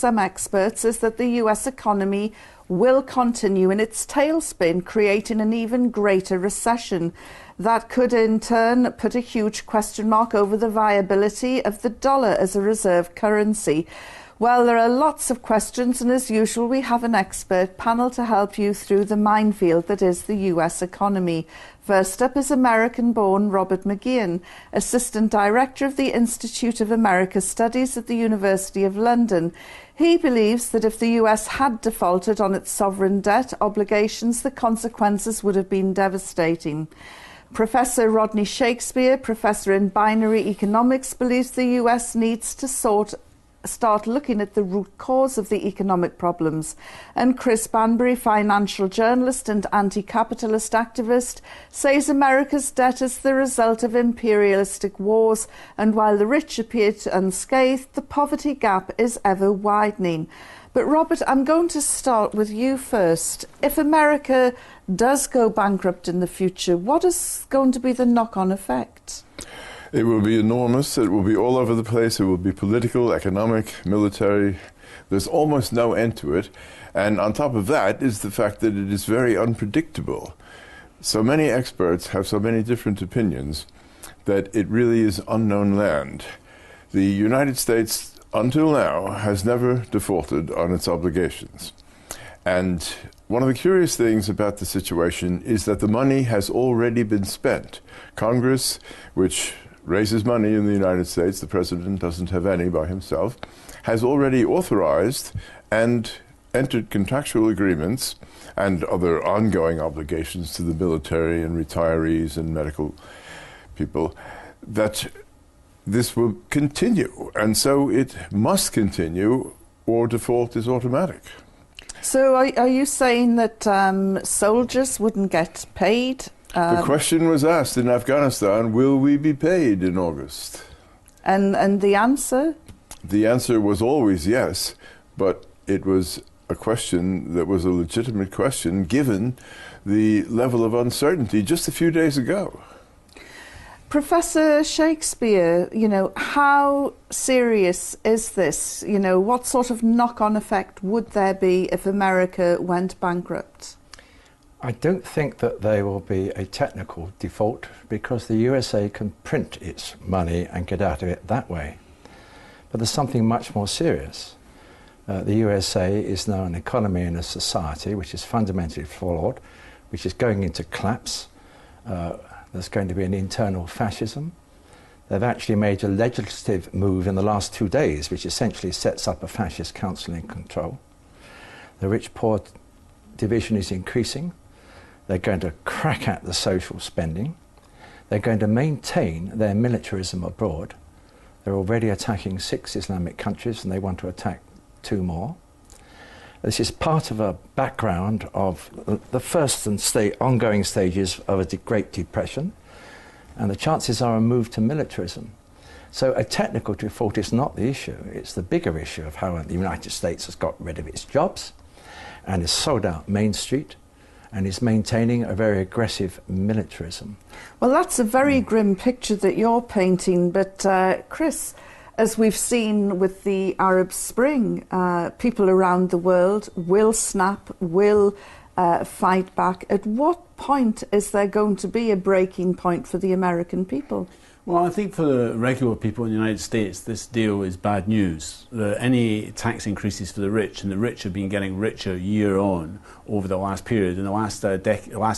some experts is that the US economy will continue in its tailspin, creating an even greater recession. That could in turn put a huge question mark over the viability of the dollar as a reserve currency. Well, there are lots of questions, and as usual, we have an expert panel to help you through the minefield that is the US economy. First up is American-born Robert McGeehan, Assistant Director of the Institute of America Studies at the University of London. He believes that if the US had defaulted on its sovereign debt obligations, the consequences would have been devastating. Professor Rodney Shakespeare, Professor in Binary Economics, believes the US needs to start looking at the root cause of the economic problems. And Chris Banbury, financial journalist and anti-capitalist activist, says America's debt is the result of imperialistic wars, and while the rich appear unscathed, the poverty gap is ever widening. But Robert, I'm going to start with you first. If America does go bankrupt in the future, what is going to be the knock-on effect? It will be enormous. It will be all over the place. It will be political, economic, military. There's almost no end to it. And on top of that is the fact that it is very unpredictable. So many experts have so many different opinions that it really is unknown land. The United States, until now, has never defaulted on its obligations. And one of the curious things about the situation is that the money has already been spent. Congress, which raises money in the United States, the president doesn't have any by himself, has already authorized and entered contractual agreements and other ongoing obligations to the military and retirees and medical people that this will continue. And so it must continue, or default is automatic. So are you saying that soldiers wouldn't get paid? The question was asked in Afghanistan, will we be paid in August? And the answer? The answer was always yes, but it was a question that was a legitimate question given the level of uncertainty just a few days ago. Professor Shakespeare, how serious is this? What sort of knock-on effect would there be if America went bankrupt? I don't think that there will be a technical default because the USA can print its money and get out of it that way. But there's something much more serious. The USA is now an economy and a society which is fundamentally flawed, which is going into collapse. There's going to be an internal fascism. They've actually made a legislative move in the last 2 days, which essentially sets up a fascist council in control. The rich-poor division is increasing. They're going to crack at the social spending. They're going to maintain their militarism abroad. They're already attacking 6 Islamic countries, and they want to attack 2 more. This is part of a background of the first and ongoing stages of a Great Depression, and the chances are a move to militarism. So a technical default is not the issue. It's the bigger issue of how the United States has got rid of its jobs and has sold out Main Street and is maintaining a very aggressive militarism. Well, that's a very grim picture that you're painting, but Chris, as we've seen with the Arab Spring, people around the world will snap, will fight back. At what point is there going to be a breaking point for the American people? Well, I think for the regular people in the United States, this deal is bad news. Any tax increases for the rich, and the rich have been getting richer year on over the last period. In the last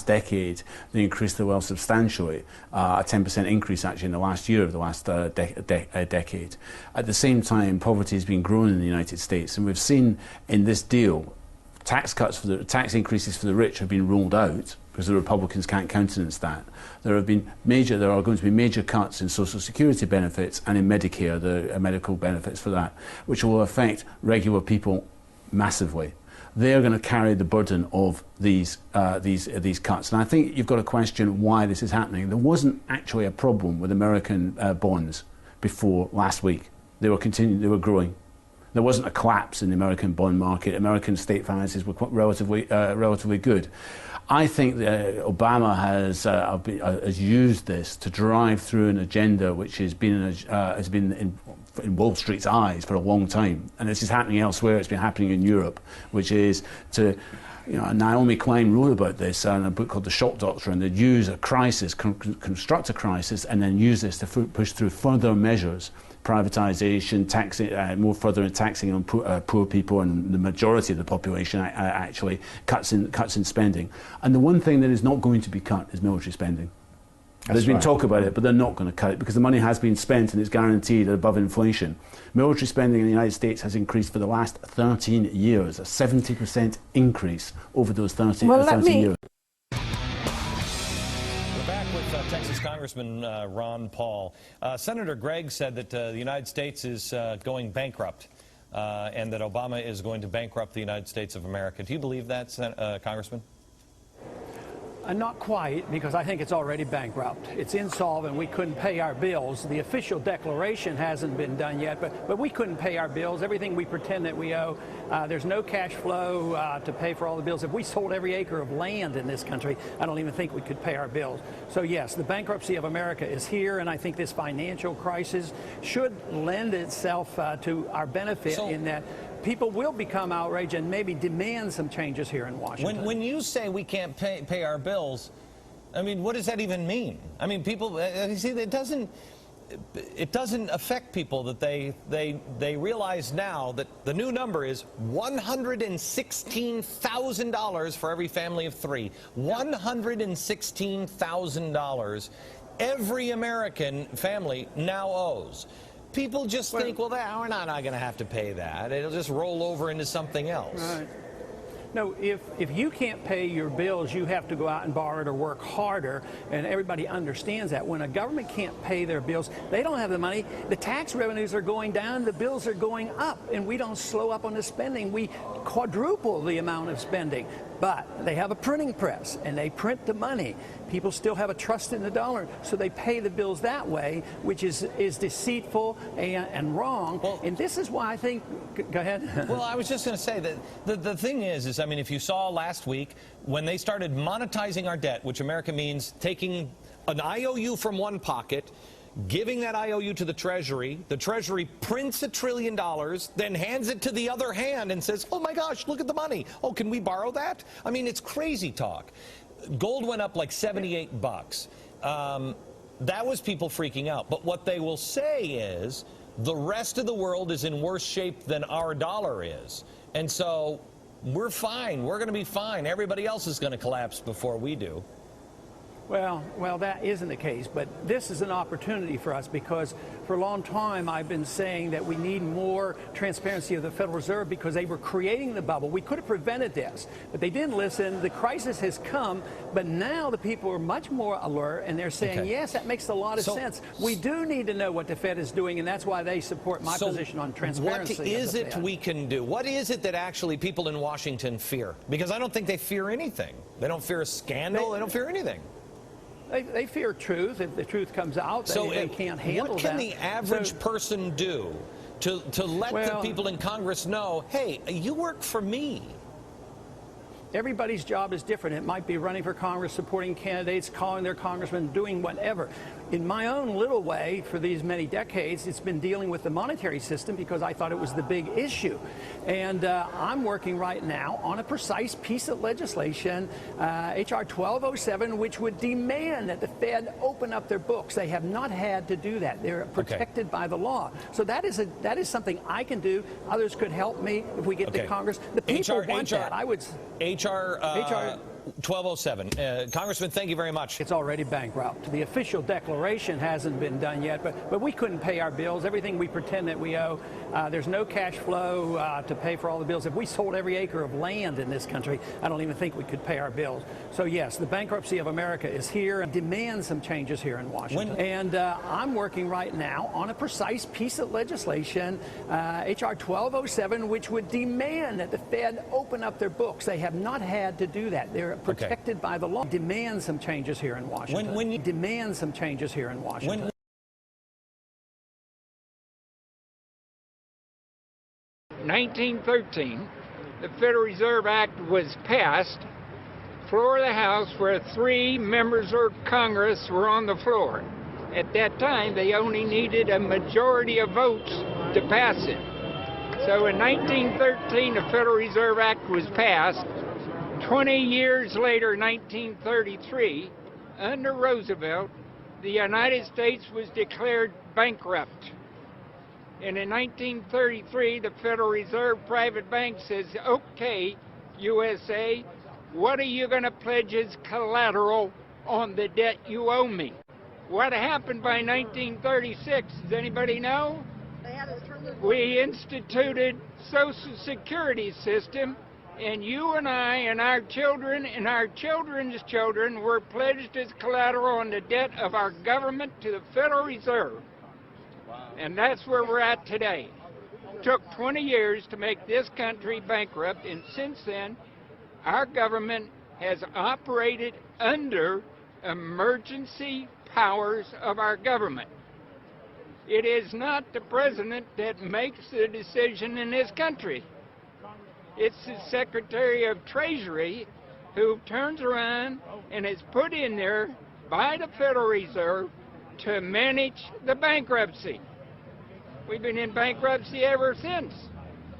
decade, they increased their wealth substantially, a 10% increase actually in the last year of the last decade. At the same time, poverty has been growing in the United States, and we've seen in this deal, tax increases for the rich have been ruled out because the Republicans can't countenance that. There are going to be major cuts in Social Security benefits and in Medicare, the medical benefits for that, which will affect regular people massively. They're going to carry the burden of these cuts. And I think you've got to question why this is happening. There wasn't actually a problem with American bonds before last week. They were growing. There wasn't a collapse in the American bond market. American state finances were relatively good. I think that Obama has used this to drive through an agenda which has been in Wall Street's eyes for a long time, and this is happening elsewhere. It's been happening in Europe, which is to, Naomi Klein wrote about this in a book called The Shock Doctrine. They'd use a crisis, construct a crisis, and then use this to push through further measures, privatization, taxing, more further taxing on poor people, and the majority of the population actually cuts in spending. And the one thing that is not going to be cut is military spending. There's been talk about it, but they're not going to cut it because the money has been spent and it's guaranteed above inflation. Military spending in the United States has increased for the last 13 years, a 70% increase over those 13 years. We're back with Texas Congressman Ron Paul. Senator Gregg said that the United States is going bankrupt and that Obama is going to bankrupt the United States of America. Do you believe that, Congressman? Not quite, because I think it's already bankrupt. It's insolvent. We couldn't pay our bills. The official declaration hasn't been done yet, but we couldn't pay our bills. Everything we pretend that we owe, there's no cash flow to pay for all the bills. If we sold every acre of land in this country, I don't even think we could pay our bills. So yes, the bankruptcy of America is here, and I think this financial crisis should lend itself to our benefit in that people will become outraged and maybe demand some changes here in Washington. When you say we can't pay our bills, I mean, what does that even mean? I mean, people, you see, it doesn't affect people that they realize now that the new number is $116,000 for every family of three. $116,000 every American family now owes. People just think, well, we're not going to have to pay that. It'll just roll over into something else. Right. No, if you can't pay your bills, you have to go out and borrow it or work harder, and everybody understands that. When a government can't pay their bills, they don't have the money. The tax revenues are going down, the bills are going up, and we don't slow up on the spending. We quadruple the amount of spending. But they have a printing press, and they print the money. People still have a trust in the dollar, so they pay the bills that way, which is deceitful and wrong. Well, and this is why I think, go ahead. Well, I was just going to say that the thing is, I mean, if you saw last week, when they started monetizing our debt, which America means taking an IOU from one pocket, giving that IOU to the Treasury prints $1 trillion, then hands it to the other hand and says, oh my gosh, look at the money. Oh, can we borrow that? I mean, it's crazy talk. Gold went up like $78. That was people freaking out. But what they will say is the rest of the world is in worse shape than our dollar is. And so we're fine. We're going to be fine. Everybody else is going to collapse before we do. Well, that isn't the case, but this is an opportunity for us because for a long time I've been saying that we need more transparency of the Federal Reserve because they were creating the bubble. We could have prevented this, but they didn't listen. The crisis has come, but now the people are much more alert, and they're saying, yes, that makes a lot of sense. We do need to know what the Fed is doing, and that's why they support my position on transparency. What is it we can do? What is it that actually people in Washington fear? Because I don't think they fear anything. They don't fear a scandal. They don't fear anything. They fear truth. If the truth comes out, they can't handle that. What can the average person do to let the people in Congress know, hey, you work for me? Everybody's job is different. It might be running for Congress, supporting candidates, calling their congressman, doing whatever. In my own little way, for these many decades, it's been dealing with the monetary system because I thought it was the big issue. And I'm working right now on a precise piece of legislation, H.R. 1207, which would demand that the Fed open up their books. They have not had to do that. They're protected by the law. So that is something I can do. Others could help me if we get to Congress. The people want that. I would. H.R. 1207. Congressman, thank you very much. It's already bankrupt. The official declaration hasn't been done yet, but we couldn't pay our bills. Everything we pretend that we owe, there's no cash flow to pay for all the bills. If we sold every acre of land in this country, I don't even think we could pay our bills. So yes, the bankruptcy of America is here and demands some changes here in Washington. And I'm working right now on a precise piece of legislation, H.R. 1207, which would demand that the Fed open up their books. They have not had to do that. They're protected by the law. Demand some changes here in Washington. When you demand some changes here in Washington. 1913, the Federal Reserve Act was passed. Floor of the House, where 3 members of Congress were on the floor, At that time, they only needed a majority of votes to pass it. So in 1913, the Federal Reserve Act was passed. 20 years later, 1933, under Roosevelt, the United States was declared bankrupt. And in 1933, the Federal Reserve Private Bank says, okay, USA, what are you going to pledge as collateral on the debt you owe me? What happened by 1936? Does anybody know? We instituted Social Security system, and you and I and our children and our children's children were pledged as collateral on the debt of our government to the Federal Reserve. And that's where we're at today. It took 20 years to make this country bankrupt, and since then, our government has operated under emergency powers of our government. It is not the president that makes the decision in this country. It's the Secretary of Treasury who turns around and is put in there by the Federal Reserve to manage the bankruptcy. We've been in bankruptcy ever since.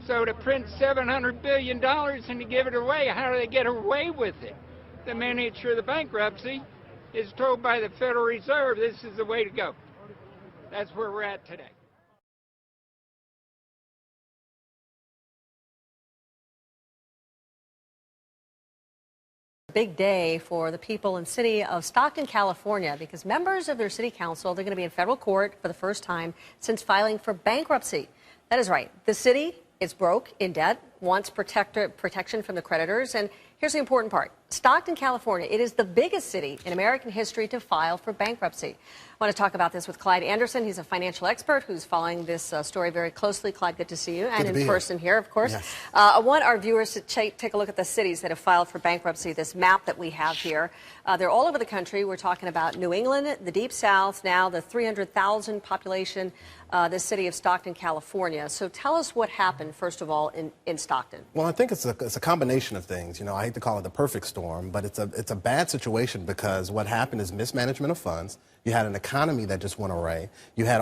So to print $700 billion and to give it away, how do they get away with it? The manager of the bankruptcy is told by the Federal Reserve this is the way to go. That's where we're at today. Big day for the people in the city of Stockton, California, because members of their city council, they're going to be in federal court for the first time since filing for bankruptcy. That is right. The city is broke, in debt, wants protection from the creditors. And here's the important part. Stockton, California, it is the biggest city in American history to file for bankruptcy. I want to talk about this with Clyde Anderson. He's a financial expert who's following this story very closely. Clyde, good to see you. And in person here, of course. Yes. I want our viewers to take a look at the cities that have filed for bankruptcy, this map that we have here. They're all over the country. We're talking about New England, the Deep South, now the 300,000 population, the city of Stockton, California. So tell us what happened, first of all, in Stockton. Well, I think it's a combination of things. You know, I hate to call it the perfect storm, but it's a bad situation because what happened is mismanagement of funds. You had an economy that just went awry. You had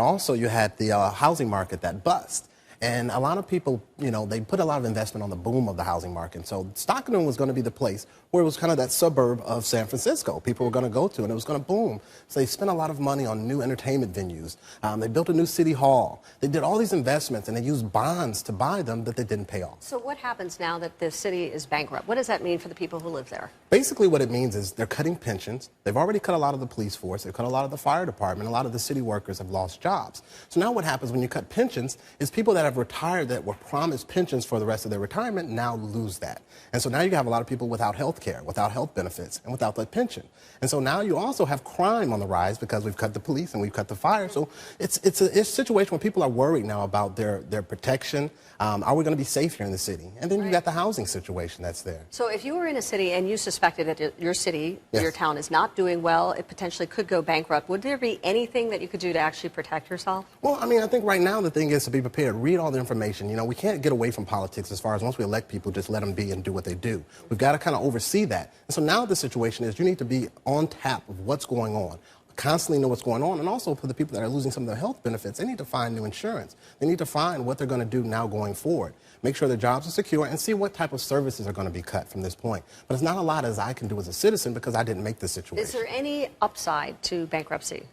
the housing market that bust. And a lot of people, you know, they put a lot of investment on the boom of the housing market. So Stockton was going to be the place where it was kind of that suburb of San Francisco. People were going to go to, and it was going to boom. So they spent a lot of money on new entertainment venues. They built a new city hall. They did all these investments, and they used bonds to buy them that they didn't pay off. So what happens now that the city is bankrupt? What does that mean for the people who live there? Basically, what it means is they're cutting pensions. They've already cut a lot of the police force. They've cut a lot of the fire department. A lot of the city workers have lost jobs. So now what happens when you cut pensions is people that have retired that were promised pensions for the rest of their retirement now lose that. And so now you have a lot of people without health care, without health benefits, and without that pension. And so now you also have crime on the rise because we've cut the police and we've cut the fire. So it's a situation where people are worried now about their protection. Are we going to be safe here in the city? And then you got the housing situation that's there. So if you were in a city and you suspected that your city, your town is not doing well, it potentially could go bankrupt, would there be anything that you could do to actually protect yourself? Well, I mean, I think right now the thing is to be prepared. Read all the information. You know, we can't get away from politics as far as once we elect people, just let them be and do what they do. We've got to kind of oversee that. And so now the situation is you need to be on tap of what's going on. Constantly know what's going on, and also for the people that are losing some of their health benefits, they need to find new insurance. They need to find what they're going to do now going forward. Make sure their jobs are secure and see what type of services are going to be cut from this point. But it's not a lot as I can do as a citizen because I didn't make this situation. Is there any upside to bankruptcy?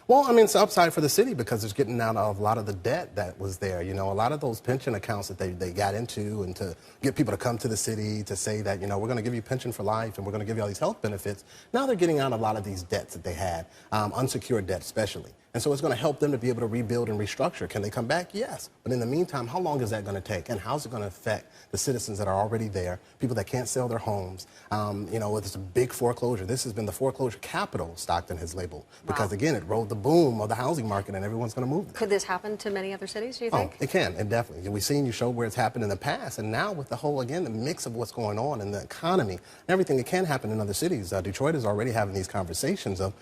Well, I mean, it's an upside for the city because it's getting out of a lot of the debt that was there. You know, a lot of those pension accounts that they got into, and to get people to come to the city to say that, you know, we're going to give you pension for life and we're going to give you all these health benefits. Now they're getting out a lot of these debts that they had, unsecured debt especially. And so it's going to help them to be able to rebuild and restructure. Can they come back? Yes. But in the meantime, how long is that going to take? And how's it going to affect the citizens that are already there, people that can't sell their homes? You know, it's a big foreclosure. This has been the foreclosure capital, Stockton has labeled. Because, again, it rode the boom of the housing market and everyone's going to move there. Could this happen to many other cities, do you think? Oh, it can, and definitely. We've seen you show where it's happened in the past. And now with the whole, again, the mix of what's going on in the economy and everything that can happen in other cities. Detroit is already having these conversations of,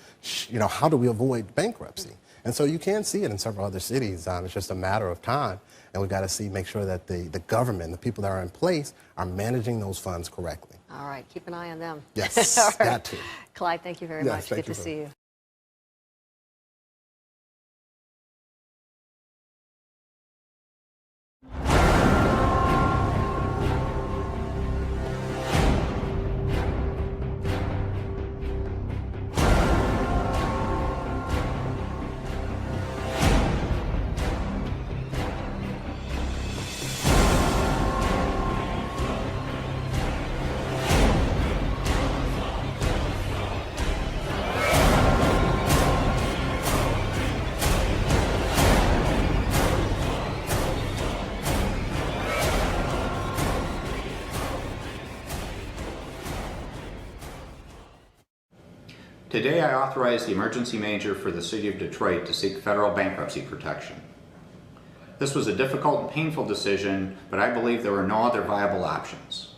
you know, how do we avoid bankruptcy? And so you can see it in several other cities. It's just a matter of time. And we've got to make sure that the government, the people that are in place, are managing those funds correctly. All right. Keep an eye on them. Yes, Right. got to. Clyde, thank you very much. Good to see you. Today I authorize the emergency manager for the City of Detroit to seek federal bankruptcy protection. This was a difficult and painful decision, but I believe there were no other viable options.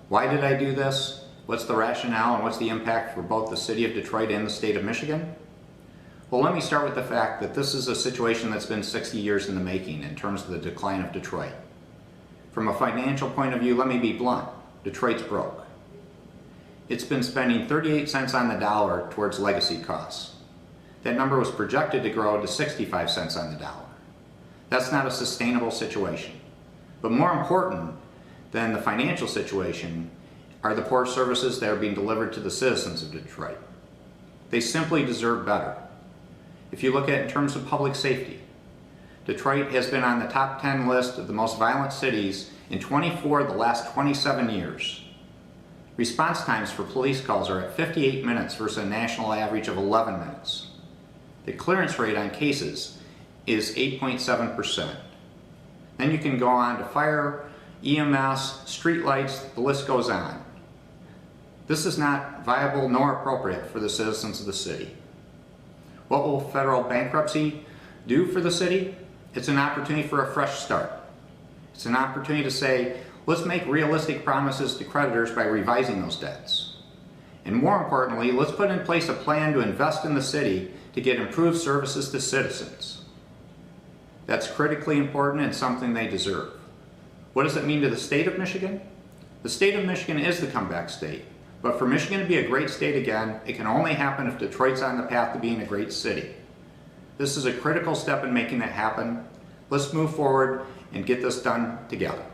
Why did I do this? What's the rationale and what's the impact for both the City of Detroit and the State of Michigan? Well, let me start with the fact that this is a situation that's been 60 years in the making in terms of the decline of Detroit. From a financial point of view, let me be blunt. Detroit's broke. It's been spending 38 cents on the dollar towards legacy costs. That number was projected to grow to 65 cents on the dollar. That's not a sustainable situation. But more important than the financial situation are the poor services that are being delivered to the citizens of Detroit. They simply deserve better. If you look at it in terms of public safety, Detroit has been on the top 10 list of the most violent cities in 24 of the last 27 years. Response times for police calls are at 58 minutes versus a national average of 11 minutes. The clearance rate on cases is 8.7%. Then you can go on to fire, EMS, streetlights, the list goes on. This is not viable nor appropriate for the citizens of the city. What will federal bankruptcy do for the city? It's an opportunity for a fresh start. It's an opportunity to say, let's make realistic promises to creditors by revising those debts. And more importantly, let's put in place a plan to invest in the city to get improved services to citizens. That's critically important and something they deserve. What does it mean to the state of Michigan? The state of Michigan is the comeback state. But for Michigan to be a great state again, it can only happen if Detroit's on the path to being a great city. This is a critical step in making that happen. Let's move forward and get this done together.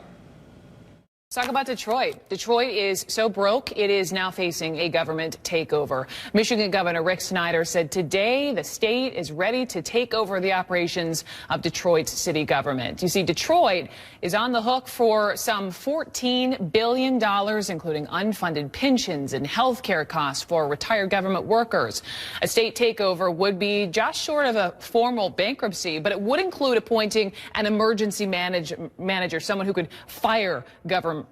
Let's talk about Detroit. Detroit is so broke, it is now facing a government takeover. Michigan Governor Rick Snyder said today the state is ready to take over the operations of Detroit's city government. You see, Detroit is on the hook for some $14 billion, including unfunded pensions and health care costs for retired government workers. A state takeover would be just short of a formal bankruptcy, but it would include appointing an emergency manager, someone who could fire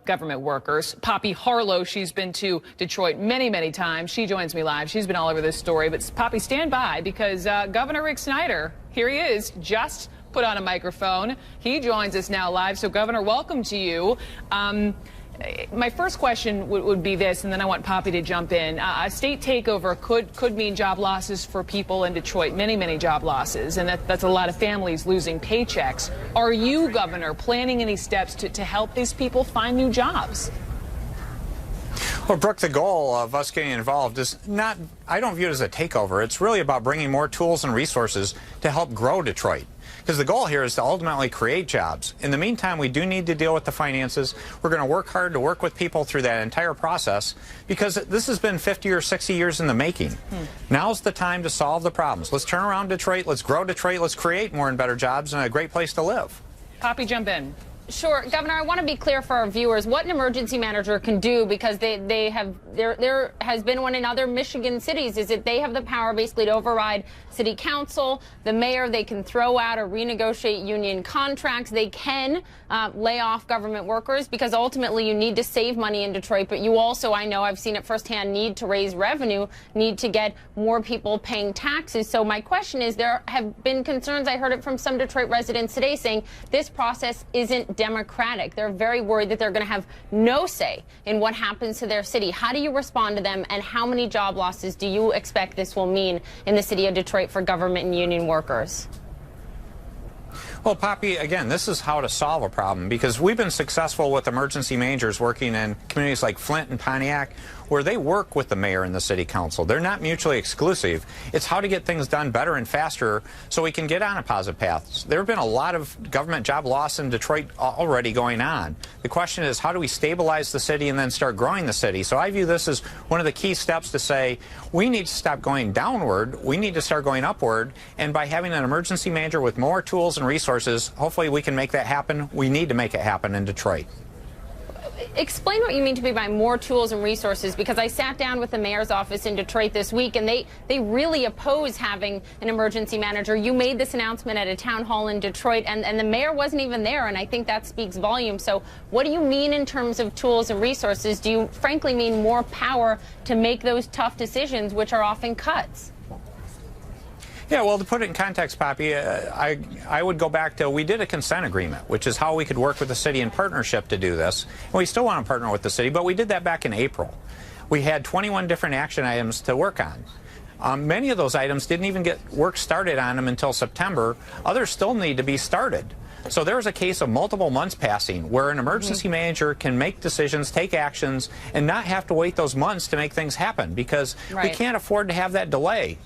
government workers. Poppy Harlow, she's been to Detroit many, many times. She joins me live. She's been all over this story. But Poppy, stand by, because Governor Rick Snyder, here he is, just put on a microphone. He joins us now live. So, Governor, welcome to you. My first question would be this, and then I want Poppy to jump in. A state takeover could mean job losses for people in Detroit, many, many job losses, and that's a lot of families losing paychecks. Are you, Governor, planning any steps to help these people find new jobs? Well, Brooke, the goal of us getting involved is not, I don't view it as a takeover. It's really about bringing more tools and resources to help grow Detroit. Because the goal here is to ultimately create jobs. In the meantime, we do need to deal with the finances. We're going to work hard to work with people through that entire process, because this has been 50 or 60 years in the making. Now's the time to solve the problems. Let's turn around Detroit. Let's grow Detroit. Let's create more and better jobs and a great place to live. Poppy, jump in. Sure, Governor, I want to be clear for our viewers what an emergency manager can do, because there has been one in other Michigan cities, is that they have the power basically to override city council, the mayor. They can throw out or renegotiate union contracts. They can lay off government workers, because ultimately you need to save money in Detroit. But you also, I know I've seen it firsthand, need to raise revenue, need to get more people paying taxes. So my question is, there have been concerns, I heard it from some Detroit residents today, saying this process isn't democratic. They're very worried that they're going to have no say in what happens to their city. How do you respond to them, and how many job losses do you expect this will mean in the city of Detroit for government and union workers? Well, Poppy, again, this is how to solve a problem, because we've been successful with emergency managers working in communities like Flint and Pontiac, where they work with the mayor and the city council. They're not mutually exclusive. It's how to get things done better and faster so we can get on a positive path. There have been a lot of government job loss in Detroit already going on. The question is, how do we stabilize the city and then start growing the city? So I view this as one of the key steps to say we need to stop going downward. We need to start going upward. And by having an emergency manager with more tools and resources, hopefully we can make that happen. We need to make it happen in Detroit. Explain what you mean to me by more tools and resources, because I sat down with the mayor's office in Detroit this week, and they really oppose having an emergency manager. You made this announcement at a town hall in Detroit, and the mayor wasn't even there, and I think that speaks volumes. So what do you mean in terms of tools and resources? Do you frankly mean more power to make those tough decisions, which are often cuts? Yeah, well, to put it in context, Poppy, I would go back to, we did a consent agreement, which is how we could work with the city in partnership to do this. And we still want to partner with the city, but we did that back in April. We had 21 different action items to work on. Many of those items didn't even get work started on them until September. Others still need to be started. So there's a case of multiple months passing where an emergency manager can make decisions, take actions, and not have to wait those months to make things happen, because we can't afford to have that delay.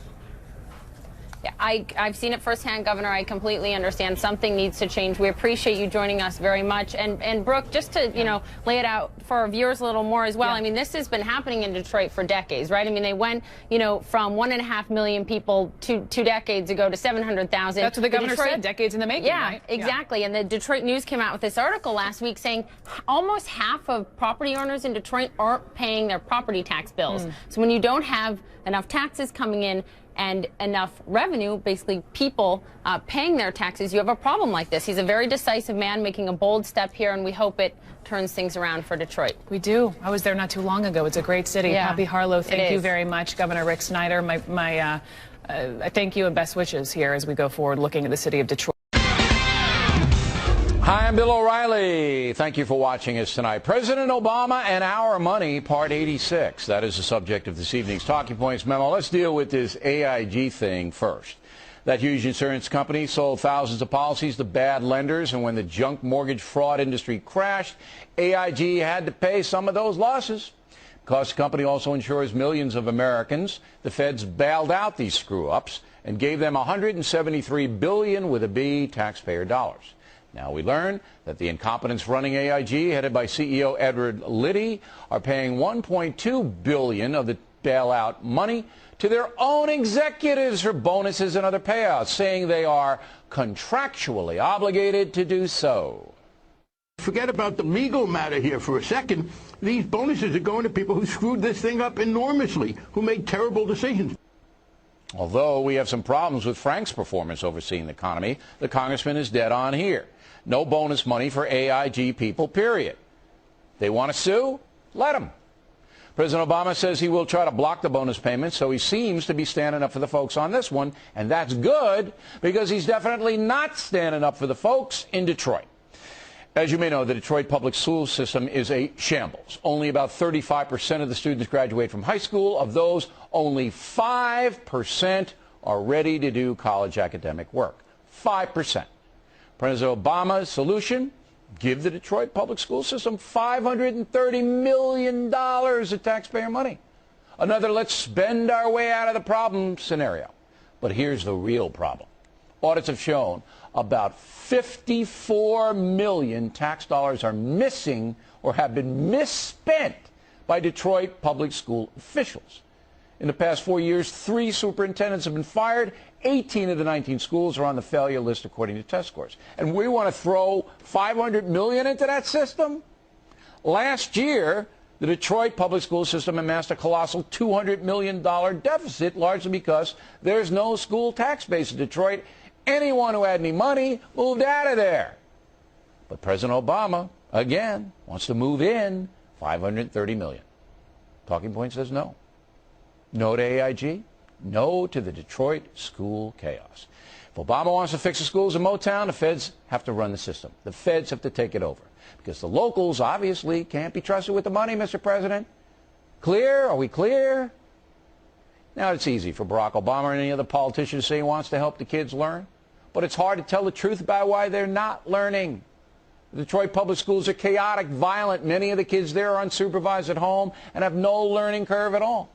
Yeah, I've seen it firsthand, Governor. I completely understand. Something needs to change. We appreciate you joining us very much. And Brooke, just to, lay it out for our viewers a little more as well. Yeah. I mean, this has been happening in Detroit for decades, right? I mean, they went, from 1.5 million people two decades ago to 700,000. That's what the governor said, decades in the making, yeah, right? Exactly. Yeah. And the Detroit News came out with this article last week saying almost half of property owners in Detroit aren't paying their property tax bills. So when you don't have enough taxes coming in and enough revenue, basically people paying their taxes, you have a problem like this. He's a very decisive man making a bold step here, and we hope it turns things around for Detroit. We do. I was there not too long ago. It's a great city. Yeah, Poppy Harlow, thank you very much. Governor Rick Snyder, my thank you and best wishes here as we go forward looking at the city of Detroit. Hi, I'm Bill O'Reilly. Thank you for watching us tonight. President Obama and Our Money, Part 86. That is the subject of this evening's Talking Points memo. Let's deal with this AIG thing first. That huge insurance company sold thousands of policies to bad lenders, and when the junk mortgage fraud industry crashed, AIG had to pay some of those losses. Because the company also insures millions of Americans, the feds bailed out these screw-ups and gave them $173 billion with a B taxpayer dollars. Now we learn that the incompetents running AIG, headed by CEO Edward Liddy, are paying $1.2 billion of the bailout money to their own executives for bonuses and other payouts, saying they are contractually obligated to do so. Forget about the legal matter here for a second. These bonuses are going to people who screwed this thing up enormously, who made terrible decisions. Although we have some problems with Frank's performance overseeing the economy, the congressman is dead on here. No bonus money for AIG people, period. They want to sue? Let them. President Obama says he will try to block the bonus payments, so he seems to be standing up for the folks on this one, and that's good because he's definitely not standing up for the folks in Detroit. As you may know, the Detroit public school system is a shambles. Only about 35% of the students graduate from high school. Of those, only 5% are ready to do college academic work. 5%. President Obama's solution? Give the Detroit public school system $530 million of taxpayer money. Another let's spend our way out of the problem scenario. But here's the real problem. Audits have shown about 54 million tax dollars are missing or have been misspent by Detroit public school officials. In the past 4 years, 3 superintendents have been fired. 18 of the 19 schools are on the failure list according to test scores. And we want to throw $500 million into that system? Last year, the Detroit public school system amassed a colossal $200 million deficit, largely because there's no school tax base in Detroit. Anyone who had any money moved out of there. But President Obama, again, wants to move in $530 million. Talking Point says no. No to AIG. No to the Detroit school chaos. If Obama wants to fix the schools in Motown, the feds have to run the system. The feds have to take it over. Because the locals obviously can't be trusted with the money, Mr. President. Clear? Are we clear? Now, it's easy for Barack Obama and any other politician to say he wants to help the kids learn. But it's hard to tell the truth about why they're not learning. The Detroit public schools are chaotic, violent. Many of the kids there are unsupervised at home and have no learning curve at all.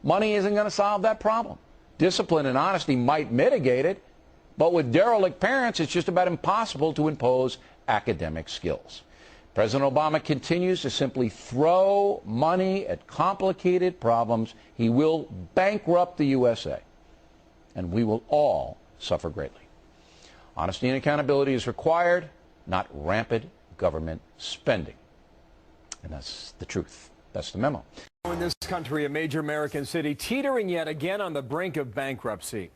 Money isn't going to solve that problem. Discipline and honesty might mitigate it, but with derelict parents, it's just about impossible to impose academic skills. President Obama continues to simply throw money at complicated problems. He will bankrupt the USA, and we will all suffer greatly. Honesty and accountability is required, not rampant government spending. And that's the truth. That's the memo. In this country, a major American city teetering yet again on the brink of bankruptcy.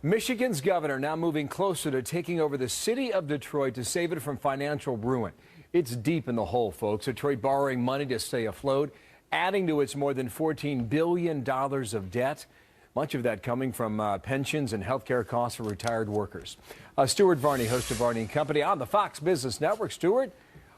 Michigan's governor now moving closer to taking over the city of Detroit to save it from financial ruin. It's deep in the hole, folks. Detroit borrowing money to stay afloat, adding to its more than $14 billion of debt. Much of that coming from pensions and health care costs for retired workers. Stuart Varney, host of Varney & Company on the Fox Business Network. Stuart,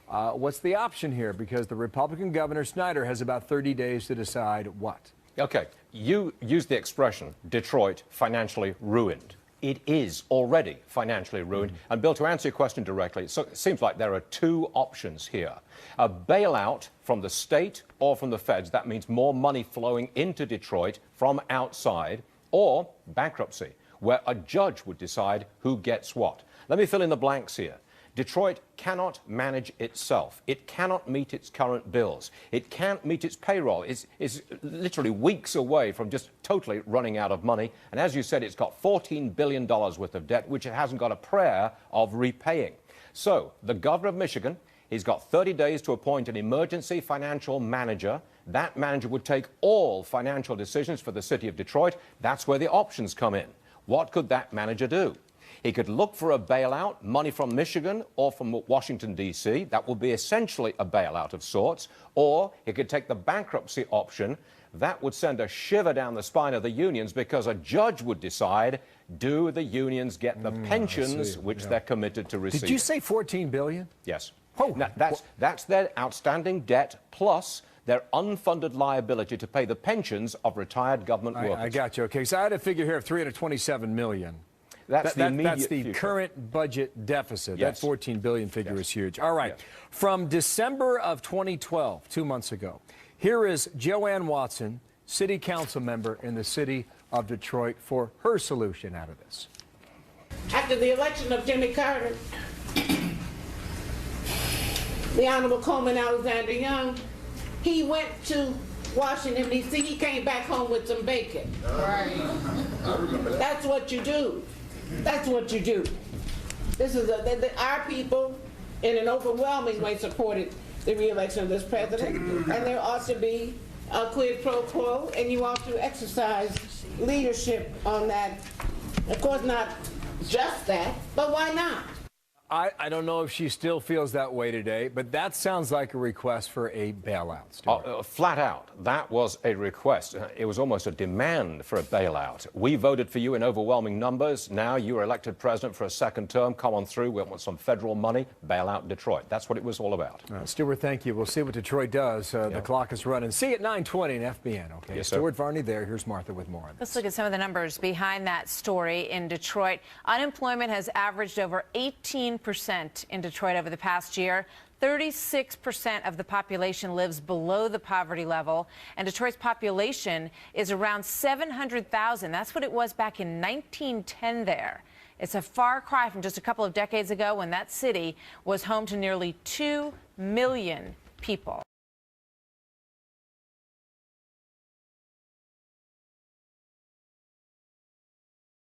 what's the option here? Because the Republican Governor Snyder has about 30 days to decide what. Okay, you used the expression Detroit financially ruined. It is already financially ruined. And Bill, to answer your question directly, it seems like there are two options here. A bailout from the state or from the feds, that means more money flowing into Detroit from outside, or bankruptcy, where a judge would decide who gets what. Let me fill in the blanks here. Detroit cannot manage itself. It cannot meet its current bills. It can't meet its payroll. It's literally weeks away from just totally running out of money. And as you said, it's got $14 billion worth of debt, which it hasn't got a prayer of repaying. So the governor of Michigan, he's got 30 days to appoint an emergency financial manager. That manager would take all financial decisions for the city of Detroit. That's where the options come in. What could that manager do? He could look for a bailout, money from Michigan or from Washington, D.C. That would be essentially a bailout of sorts. Or he could take the bankruptcy option. That would send a shiver down the spine of the unions, because a judge would decide, do the unions get the pensions which they're committed to receive? Did you say $14 billion? Yes. Oh. Now, that's their outstanding debt plus their unfunded liability to pay the pensions of retired government workers. I got you. Okay, so I had a figure here of $327 million. That's the future. Current budget deficit. Yes. That $14 billion figure Yes. is huge. All right. Yes. From December of 2012, 2 months ago, here is Joanne Watson, city council member in the city of Detroit, for her solution out of this. After the election of Jimmy Carter, the Honorable Coleman Alexander Young, he went to Washington, D.C. He came back home with some bacon. Right. That's what you do. That's what you do. This is our people, in an overwhelming way, supported the re-election of this president, and there ought to be a quid pro quo, and you ought to exercise leadership on that. Of course, not just that, but why not? I don't know if she still feels that way today, but that sounds like a request for a bailout. Flat out, that was a request. It was almost a demand for a bailout. We voted for you in overwhelming numbers. Now you are elected president for a second term. Come on through. We want some federal money. Bail out Detroit. That's what it was all about. Stuart, thank you. We'll see what Detroit does. The clock is running. See you at 9:20 in FBN. Okay. Yes, sir. Stuart Varney there. Here's Martha with more on this. Let's look at some of the numbers behind that story in Detroit. Unemployment has averaged over 18% in Detroit over the past year. 36% of the population lives below the poverty level, and Detroit's population is around 700,000. That's what it was back in 1910 there. It's a far cry from just a couple of decades ago when that city was home to nearly 2 million people.